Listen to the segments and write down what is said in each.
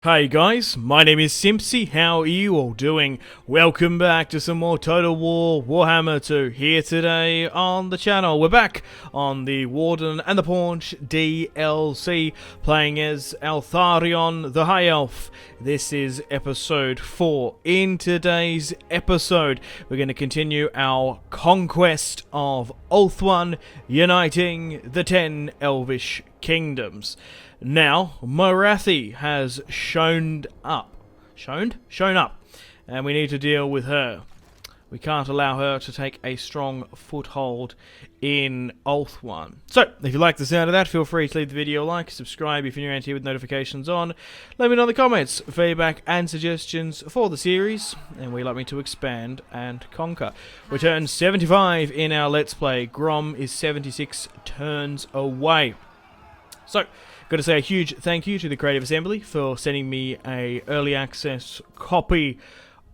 Hey guys, my name is Simpzy. How are you all doing? Welcome back to some more Total War Warhammer 2 here today on the channel. We're back on the Warden and the Paunch DLC, playing as Eltharion the High Elf. This is episode 4. In today's episode, we're going to continue our conquest of Ulthuan, uniting the 10 Elvish kingdoms. Now, MORATHI has shown up, and we need to deal with her. We can't allow her to take a strong foothold in Ulthuan. So, if you like the sound of that, feel free to leave the video a like, subscribe if you're new around here with notifications on. Let me know in the comments feedback and suggestions for the series, and we'd like me to expand and conquer. We're turn 75 in our Let's Play. Grom is 76 turns away. So, got to say a huge thank you to the Creative Assembly for sending me a early access copy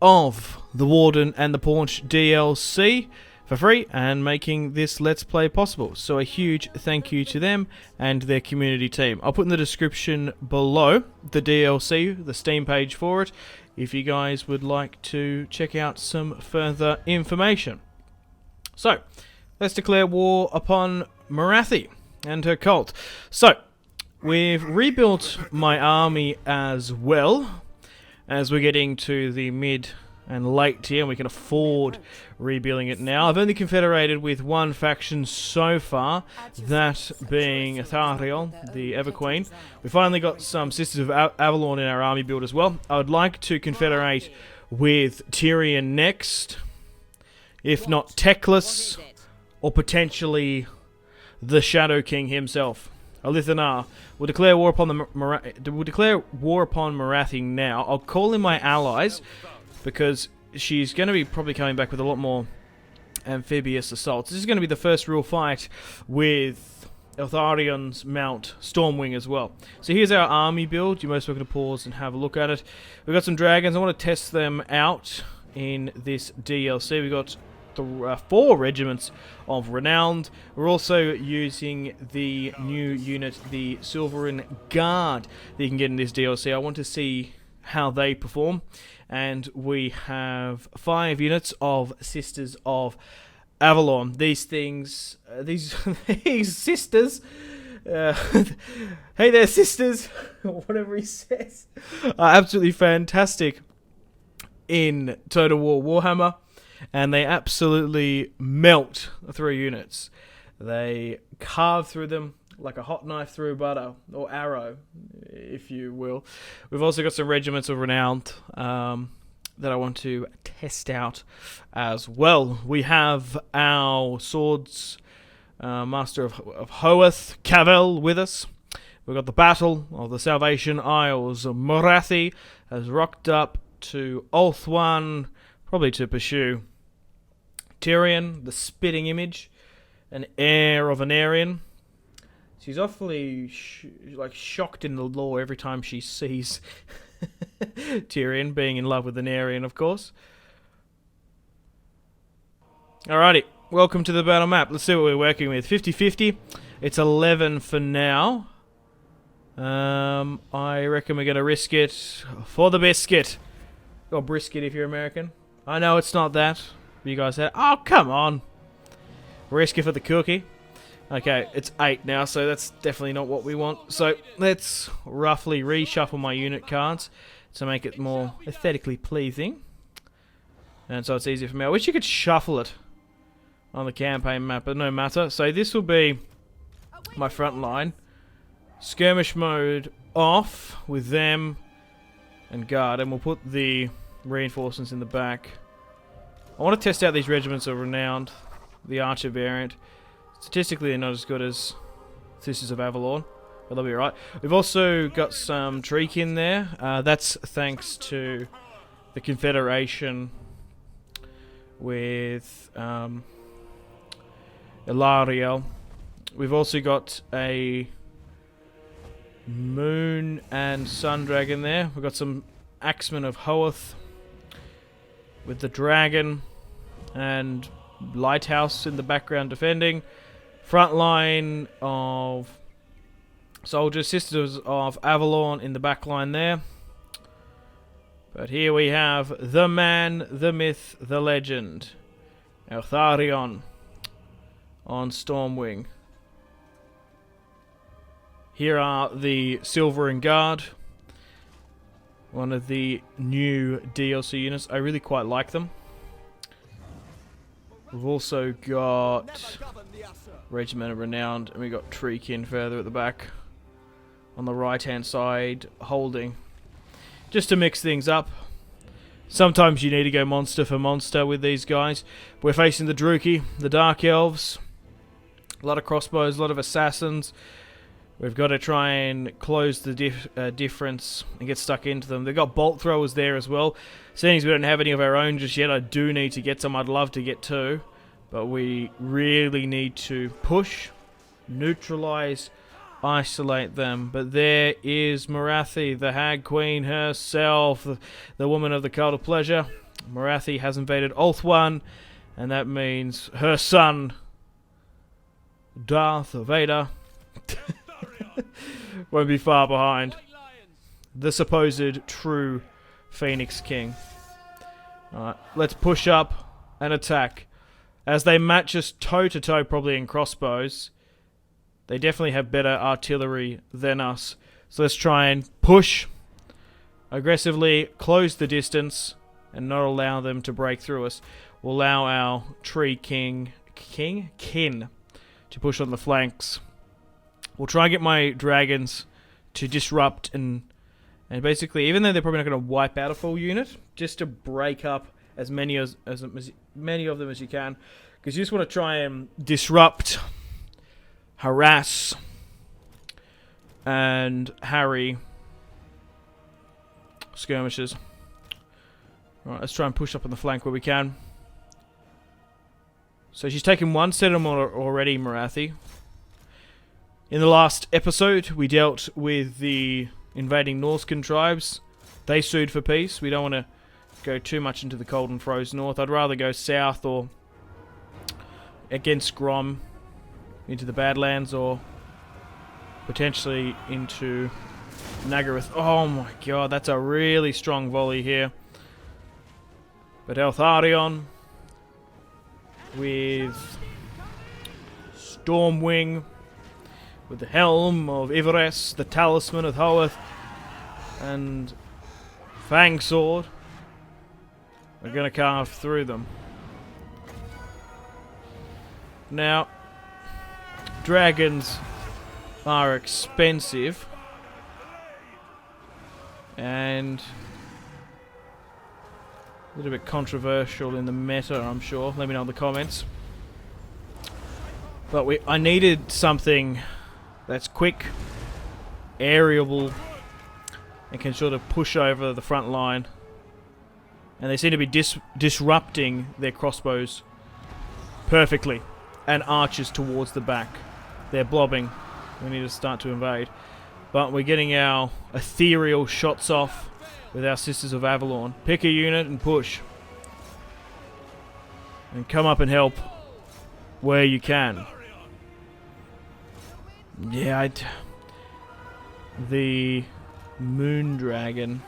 of the Warden and the Paunch DLC for free and making this Let's Play possible. So a huge thank you to them and their community team. I'll put in the description below the DLC, the Steam page for it, if you guys would like to check out some further information. So, let's declare war upon MORATHI and her cult. So, we've rebuilt my army as well, as we're getting to the mid and late tier, and we can afford rebuilding it now. I've only confederated with one faction so far, that being Eltharion, the Everqueen. We finally got some Sisters of Avalon in our army build as well. I would like to confederate with Tyrion next, if not Teclis, or potentially the Shadow King himself. Elithar will declare war upon MORATHI now. I'll call in my allies because she's going to be probably coming back with a lot more amphibious assaults. This is going to be the first real fight with Eltharion's mount Stormwing as well. So here's our army build. You're most welcome to pause and have a look at it. We've got some dragons. I want to test them out in this DLC. We've got 4 regiments of Renowned. We're also using the new unit, the Silverin Guard, that you can get in this DLC. I want to see how they perform. And we have 5 units of Sisters of Avalon. These things, these sisters, hey there sisters, or whatever he says, are absolutely fantastic in Total War Warhammer. And they absolutely melt through units. They carve through them like a hot knife through butter, or arrow, if you will. We've also got some regiments of Renowned that I want to test out as well. We have our Swords Master of Hoeth, Cavell, with us. We've got the Battle of the Salvation Isles. MORATHI has rocked up to Ulthuan, probably to pursue Tyrion, the spitting image, an heir of an Aryan. She's awfully shocked in the lore every time she sees Tyrion being in love with an Aryan, of course. Alrighty, welcome to the battle map. Let's see what we're working with. 50-50. It's 11 for now. I reckon we're going to risk it for the biscuit. Or brisket if you're American. I know it's not that. You guys said, oh, come on. Risk it for the cookie. Okay, it's 8 now, so that's definitely not what we want. So let's roughly reshuffle my unit cards to make it more aesthetically pleasing. And so it's easier for me. I wish you could shuffle it on the campaign map, but no matter. So this will be my front line. Skirmish mode off with them and guard, and we'll put the reinforcements in the back. I want to test out these regiments of Renowned, the Archer variant. Statistically, they're not as good as Sisters of Avalon, but they'll be alright. We've also got some Treek in there. That's thanks to the Confederation with Eltharion. We've also got a Moon and Sun Dragon there. We've got some Axemen of Hoeth with the Dragon and Lighthouse in the background defending. Front line of soldiers, Sisters of Avalon in the back line there. But here we have the man, the myth, the legend. Eltharion on Stormwing. Here are the Silvering Guard. One of the new DLC units. I really quite like them. We've also got Regiment of Renowned, and we got Treekin further at the back. On the right hand side, holding. Just to mix things up. Sometimes you need to go monster for monster with these guys. We're facing the Druki, the Dark Elves. A lot of crossbows, a lot of assassins. We've got to try and close the difference and get stuck into them. They've got bolt throwers there as well. Seeing as we don't have any of our own just yet, I do need to get some. I'd love to get two. But we really need to push, neutralize, isolate them. But there is MORATHI, the Hag Queen herself, the woman of the Cult of Pleasure. MORATHI has invaded Ulthuan, and that means her son, Darth Vader, won't be far behind. The supposed true Phoenix King. Alright, let's push up and attack. As they match us toe-to-toe probably in crossbows, they definitely have better artillery than us. So let's try and push aggressively, close the distance, and not allow them to break through us. We'll allow our tree kin to push on the flanks. We'll try and get my dragons to disrupt and basically, even though they're probably not going to wipe out a full unit, just to break up as many of them as you can, because you just want to try and disrupt, harass, and harry skirmishers. Right, let's try and push up on the flank where we can. So she's taken one set of them already, MORATHI. In the last episode, we dealt with the invading Norscan tribes. They sued for peace. We don't want to go too much into the cold and frozen north. I'd rather go south or against Grom into the Badlands, or potentially into Nagaroth. Oh my god, that's a really strong volley here. But Eltharion with Stormwing, with the Helm of Ivares, the Talisman of Hoeth, and Fang Sword, we're going to carve through them. Now, dragons are expensive, and a little bit controversial in the meta, I'm sure. Let me know in the comments. But I needed something that's quick, aerial, and can sort of push over the front line. And they seem to be disrupting their crossbows perfectly, and archers towards the back. They're blobbing. We need to start to invade. But we're getting our ethereal shots off with our Sisters of Avalon. Pick a unit and push. And come up and help where you can. Yeah, the Moon Dragon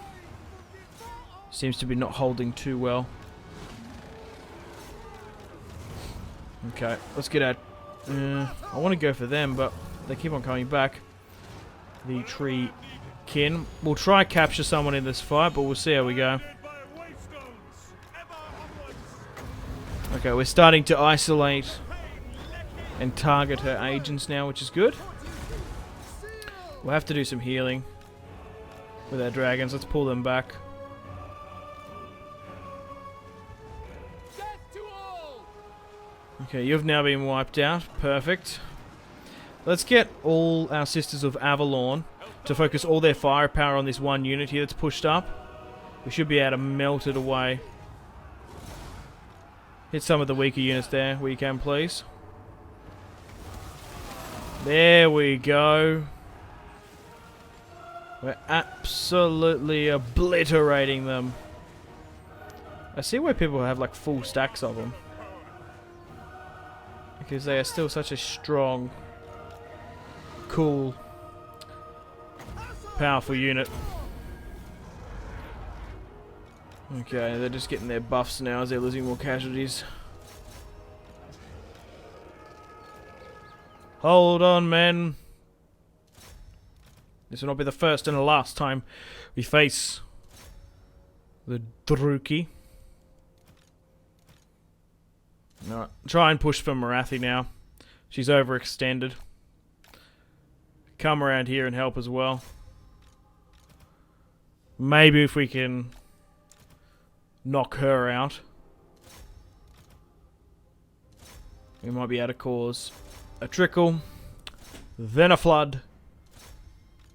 seems to be not holding too well. Okay, let's get out. I want to go for them, but they keep on coming back. The tree kin. We'll try capture someone in this fight, but we'll see how we go. Okay, we're starting to isolate and target her agents now, which is good. We'll have to do some healing with our dragons. Let's pull them back. Okay, you've now been wiped out. Perfect. Let's get all our Sisters of Avalon to focus all their firepower on this one unit here that's pushed up. We should be able to melt it away. Hit some of the weaker units there where you can, please. There we go. We're absolutely obliterating them. I see why people have like full stacks of them, because they are still such a strong, cool, powerful unit. Okay, they're just getting their buffs now as they're losing more casualties. Hold on, men. This will not be the first and the last time we face the Druki. Alright, try and push for MORATHI now. She's overextended. Come around here and help as well. Maybe if we can knock her out, we might be able to cause a trickle, then a flood,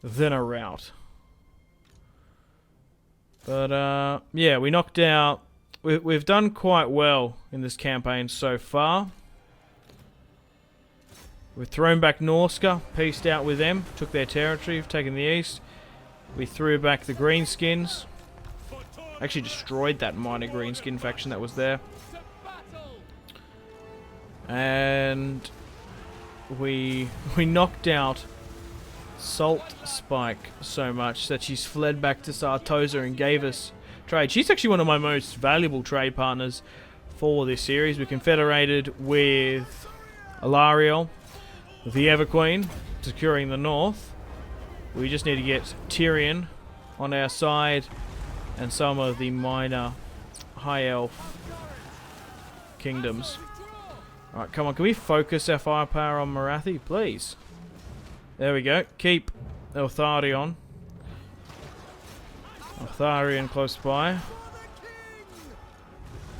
then a rout. But yeah, we knocked out. We've done quite well in this campaign so far. We've thrown back Norska, pieced out with them, took their territory, we've taken the east. We threw back the greenskins. Actually destroyed that minor greenskin faction that was there. And we knocked out Salt Spike so much that she's fled back to Sartosa and gave us trade. She's actually one of my most valuable trade partners for this series. We confederated with Eltharion, the Everqueen, securing the north. We just need to get Tyrion on our side and some of the minor high elf kingdoms. Alright, come on, can we focus our firepower on MORATHI, please? There we go. Keep Eltharion. Eltharion close by.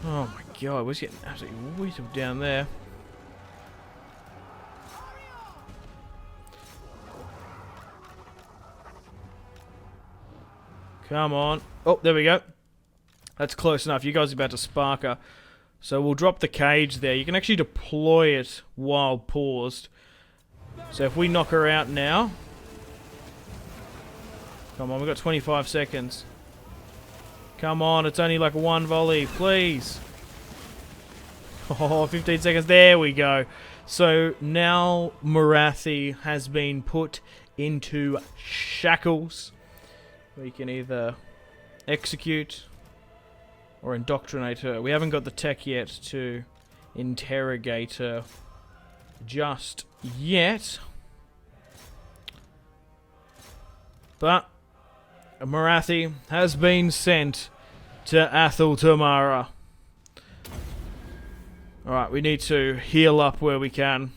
Oh my god, we're getting absolutely whittled down there. Come on. Oh, there we go. That's close enough. You guys are about to spark her. So we'll drop the cage there. You can actually deploy it while paused. So if we knock her out now... Come on, we've got 25 seconds. Come on, it's only like one volley, please. Oh, 15 seconds. There we go. So now MORATHI has been put into shackles. We can either execute or indoctrinate her. We haven't got the tech yet to interrogate her just yet. But MORATHI has been sent to Athel Tamara. Alright, we need to heal up where we can.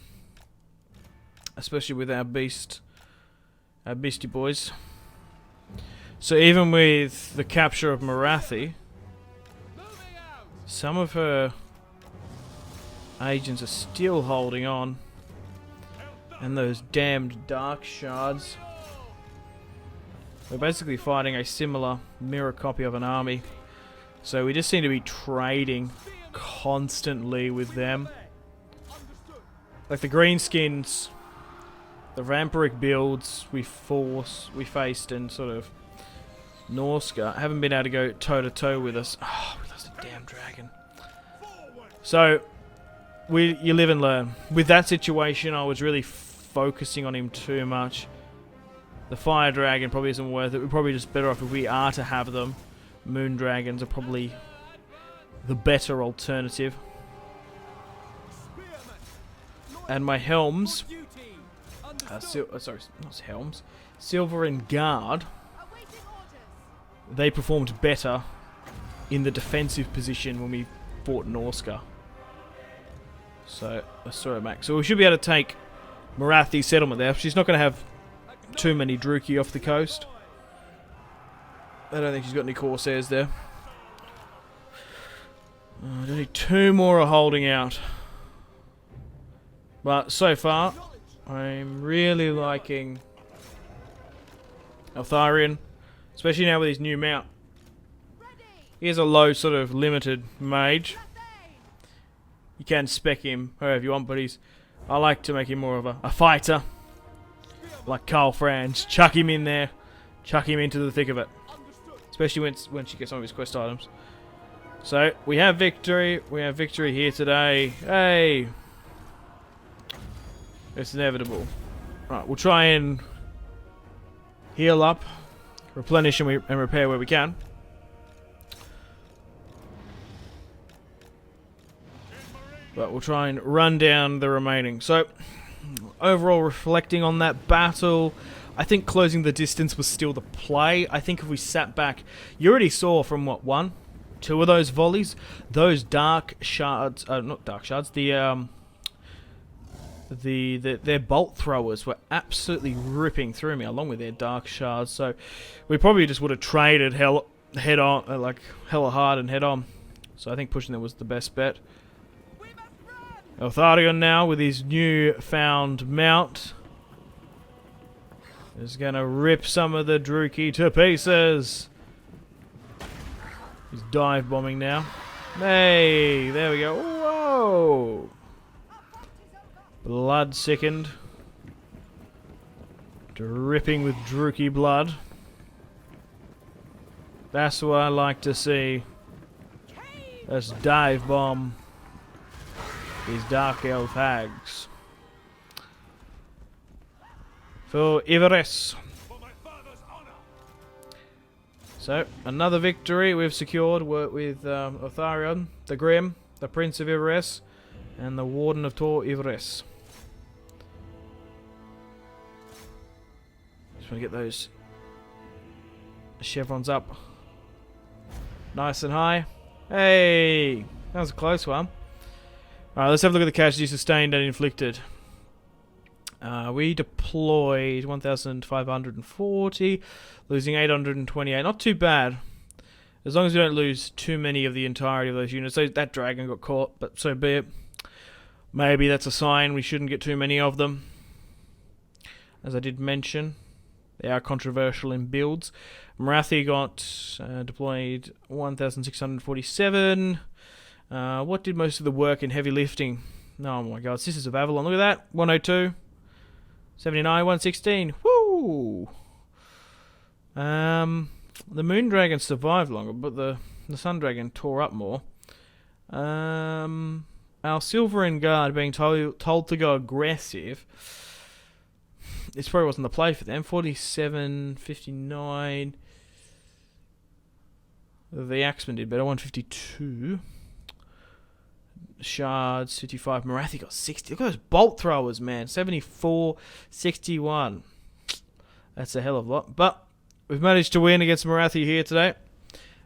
Especially with our beastie boys. So even with the capture of MORATHI, some of her agents are still holding on. And those damned dark shards. We're basically fighting a similar mirror copy of an army. So we just seem to be trading constantly with them. Like the greenskins, the vampiric builds we faced and sort of Norska haven't been able to go toe to toe with us. Oh, we lost a damn dragon. So you live and learn. With that situation, I was really focusing on him too much. The fire dragon probably isn't worth it. We're probably just better off if we are to have them. Moon dragons are probably the better alternative. And my helms, sorry, not helms, Silver and Guard, they performed better in the defensive position when we fought Norska. So let's throw it back. So we should be able to take MORATHI's settlement there. She's not going to have too many Druki off the coast. I don't think she's got any Corsairs there. Only two more are holding out. But so far, I'm really liking Eltharion. Especially now with his new mount. He has a low sort of limited mage. You can spec him however you want, but I like to make him more of a fighter. Like Carl Franz. Chuck him in there. Chuck him into the thick of it. Especially when she gets some of his quest items. So, we have victory. We have victory here today. Hey! It's inevitable. Right, we'll try and heal up. Replenish and repair where we can. But we'll try and run down the remaining. So, overall, reflecting on that battle, I think closing the distance was still the play. I think if we sat back, you already saw from what, one, two of those volleys, those dark shards, not dark shards, their bolt throwers were absolutely ripping through me, along with their dark shards. So we probably just would have traded head on, like hella hard and head on. So I think pushing them was the best bet. Eltharion now with his new found mount is gonna rip some of the Druki to pieces. He's dive bombing now. Hey, there we go. Whoa! Blood sickened. Dripping with Druki blood. That's what I like to see. Let's dive bomb these dark elf hags. For INVADES. So, another victory we've secured with Eltharion, the Grim, the Prince of INVADES, and the Warden of INVADES. Just want to get those chevrons up. Nice and high. Hey! That was a close one. Alright, let's have a look at the casualties sustained and inflicted. We deployed 1,540, losing 828. Not too bad. As long as we don't lose too many of the entirety of those units. So that dragon got caught, but so be it. Maybe that's a sign we shouldn't get too many of them. As I did mention, they are controversial in builds. MORATHI got deployed 1,647. What did most of the work in heavy lifting? Oh my god, Sisters of Avalon, look at that. 102. 79, 116. Woo! The Moon Dragon survived longer, but the Sun Dragon tore up more. Our Silverin Guard being told to go aggressive. This probably wasn't the play for them. 47, 59. The Axeman did better. 152. Shards, 55. MORATHI got 60. Look at those bolt throwers, man. 74, 61. That's a hell of a lot. But we've managed to win against MORATHI here today.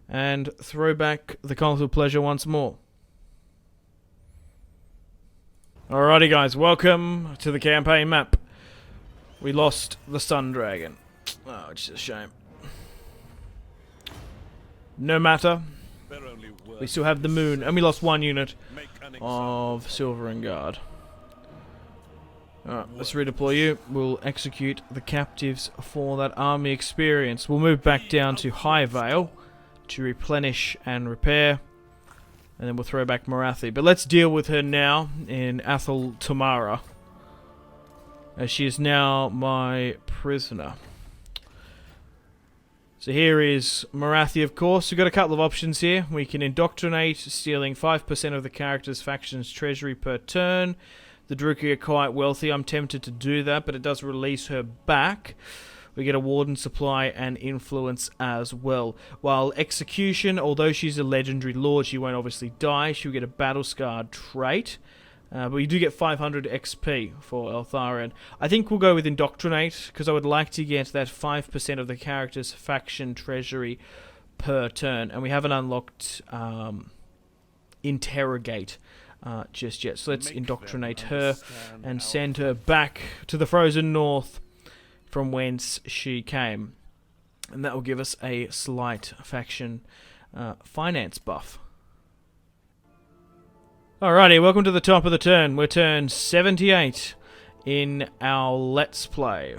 And throw back the Conflict of Pleasure once more. Alrighty guys, welcome to the campaign map. We lost the Sun Dragon. Oh, which is a shame. No matter. We still have the Moon, and we lost one unit of Silverin Guard. Alright, let's redeploy you. We'll execute the captives for that army experience. We'll move back down to High Vale to replenish and repair. And then we'll throw back MORATHI. But let's deal with her now in Athel Tamara, as she is now my prisoner. So here is MORATHI, of course. We've got a couple of options here. We can indoctrinate, stealing 5% of the character's faction's treasury per turn. The Druki are quite wealthy. I'm tempted to do that, but it does release her back. We get a Warden supply and influence as well. While execution, although she's a legendary lord, she won't obviously die. She'll get a battle scarred trait. But we do get 500 XP for Eltharion. I think we'll go with Indoctrinate, because I would like to get that 5% of the character's faction treasury per turn. And we haven't unlocked Interrogate just yet. So let's indoctrinate her and send her back to the Frozen North from whence she came. And that will give us a slight faction finance buff. Alrighty, welcome to the top of the turn. We're turn 78 in our Let's Play.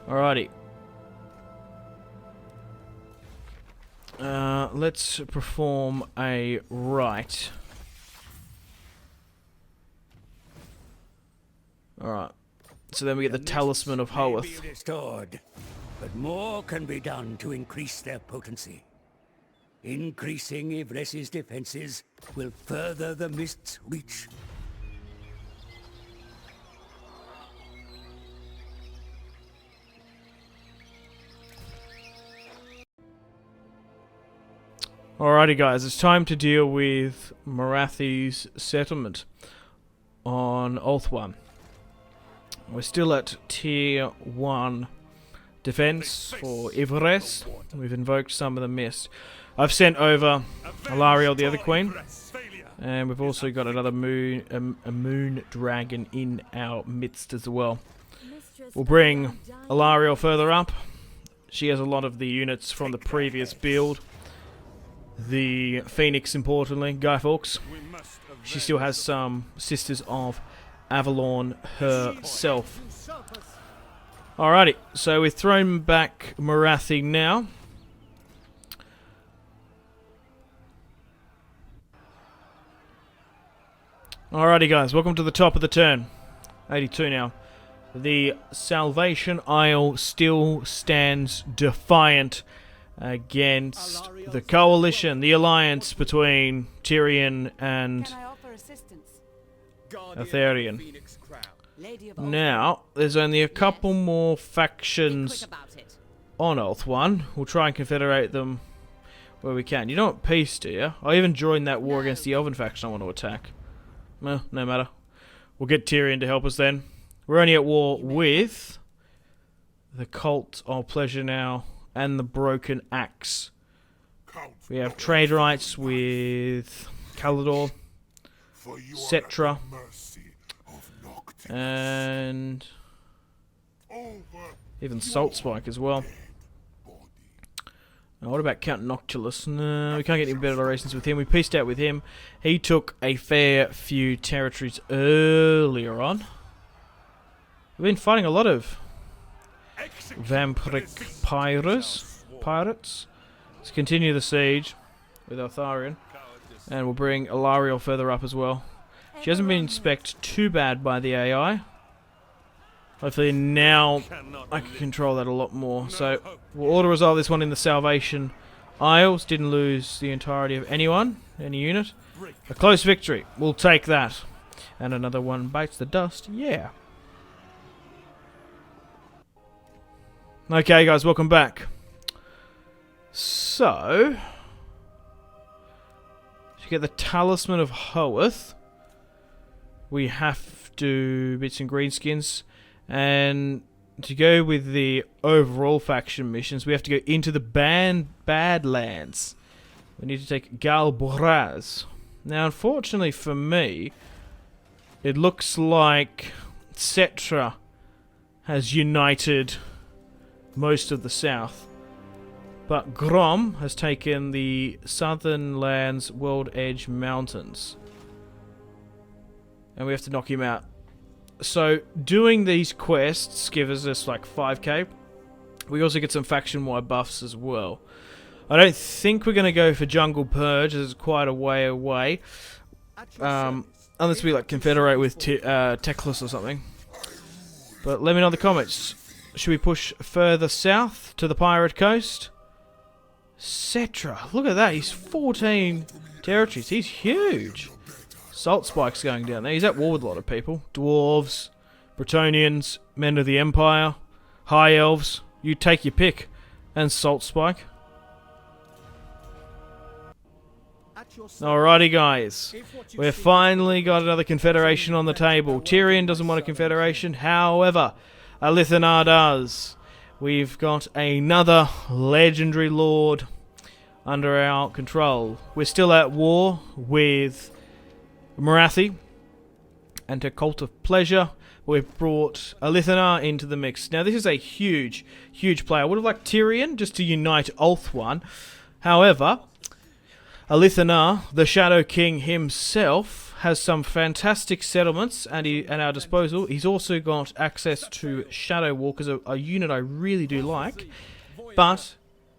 Alrighty. Let's perform a rite. Alright. So then we get the Talisman of Hoeth. Restored, but more can be done to increase their potency. Increasing INVADES' defenses will further the mist's reach. Alrighty guys, it's time to deal with MORATHI's settlement on Ulthuan. We're still at tier 1 defense for INVADES. We've invoked some of the mist. I've sent over Eltharion, the other queen, and we've also got another moon, a moon dragon in our midst as well. We'll bring Eltharion further up. She has a lot of the units from the previous build. The Phoenix, importantly, Guy Fawkes. She still has some Sisters of Avalon herself. Alrighty, so we've thrown back MORATHI now. Alrighty guys, welcome to the top of the turn. 82 now. The Salvation Isle still stands defiant against the coalition, the alliance between Tyrion and Eltharion. Now, there's only a couple more factions on Ulthuan. We'll try and confederate them where we can. You don't want peace, do you? I even joined that war against the Elven faction I want to attack. Well, no matter. We'll get Tyrion to help us then. We're only at war with the Cult of Pleasure now and the Broken Axe. We have trade rights with Calador, Cetra, and even Salt Spike as well. Now, what about Count Noctilus? No, we can't get any better relations with him. We peaced out with him. He took a fair few territories earlier on. We've been fighting a lot of vampiric pirates. Let's continue the siege with Eltharion. And we'll bring Eltharion further up as well. She hasn't been spec'd too bad by the AI. Hopefully now I can control that a lot more. So we'll auto-resolve this one in the Salvation Isles. Didn't lose the entirety of anyone, any unit. A close victory. We'll take that. And another one bites the dust. Yeah. Okay guys, welcome back. So, to get the Talisman of Hoeth, we have to beat some greenskins, and to go with the overall faction missions, we have to go into the Badlands. We need to take Galboraz. Now, unfortunately for me, it looks like Cetra has united most of the south, but Grom has taken the Southern Lands World Edge Mountains, and we have to knock him out. So doing these quests gives us like 5k. We also get some faction-wide buffs as well. I don't think we're going to go for Jungle Purge, as it's quite a way away, unless we like confederate with Teclis or something. But let me know in the comments. Should we push further south to the Pirate Coast? Cetra, look at that, he's 14 territories, he's huge. Salt Spike's going down there, he's at war with a lot of people. Dwarves, Bretonnians, Men of the Empire, High Elves, you take your pick. And Salt Spike. Alrighty guys, we've finally got another confederation on the table. Tyrion doesn't want a confederation, however, Eltharion does. We've got another legendary lord under our control. We're still at war with MORATHI and her Cult of Pleasure. We've brought Eltharion into the mix. Now this is a huge, huge play. I would have liked Tyrion just to unite Ulthuan. However, Eltharion, the Shadow King himself, has some fantastic settlements at our disposal. He's also got access to Shadow Walkers, a unit I really do like. But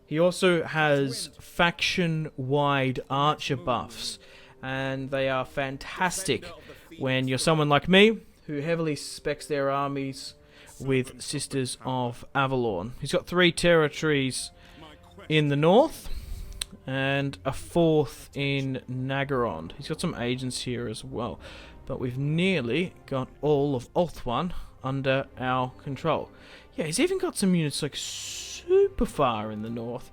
he also has faction-wide archer buffs, and they are fantastic when you're someone like me who heavily specs their armies with Sisters of Avalon. He's got 3 territories in the north and a 4th in Nagaron. He's got some agents here as well, but we've nearly got all of Ulthuan under our control. Yeah, he's even got some units like super far in the north.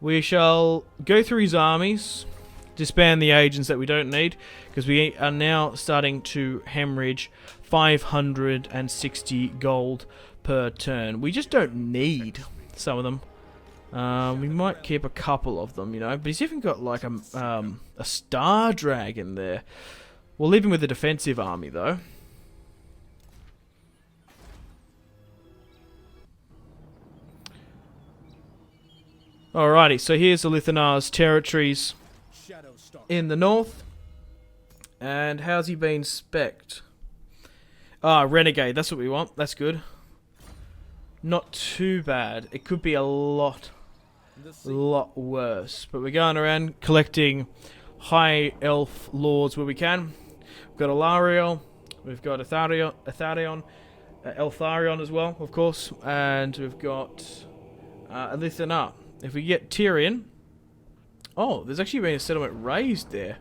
We shall go through his armies, disband the agents that we don't need, because we are now starting to hemorrhage 560 gold per turn. We just don't need some of them. We might keep a couple of them, you know, but he's even got like a star dragon there. We'll leave him with a defensive army though. Alrighty, so here's Eltharion's territories in the north. And how's he been spec'd? Ah, Renegade, that's what we want. That's good. Not too bad. It could be a lot worse. But we're going around collecting high elf lords where we can. We've got Eltharion, we've got Eltharion as well, of course. And we've got Eltharion. If we get Tyrion... Oh, there's actually been a settlement raised there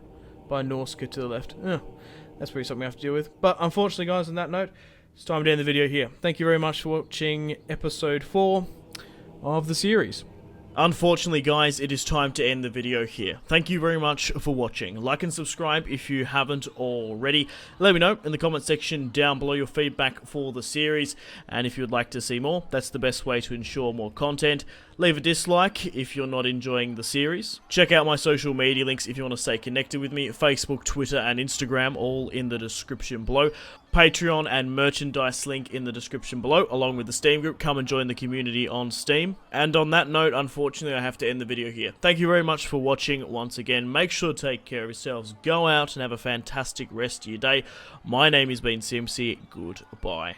by Norska to the left. That's probably something we have to deal with. But unfortunately, guys, on that note, it's time to end the video here. Thank you very much for watching episode 4 of the series. Unfortunately, guys, it is time to end the video here. Thank you very much for watching. Like and subscribe if you haven't already. Let me know in the comment section down below your feedback for the series. And if you'd like to see more, that's the best way to ensure more content. Leave a dislike if you're not enjoying the series. Check out my social media links if you want to stay connected with me. Facebook, Twitter, and Instagram, all in the description below. Patreon and merchandise link in the description below, along with the Steam group. Come and join the community on Steam. And on that note, unfortunately, I have to end the video here. Thank you very much for watching once again. Make sure to take care of yourselves. Go out and have a fantastic rest of your day. My name has been Simpzy. Goodbye.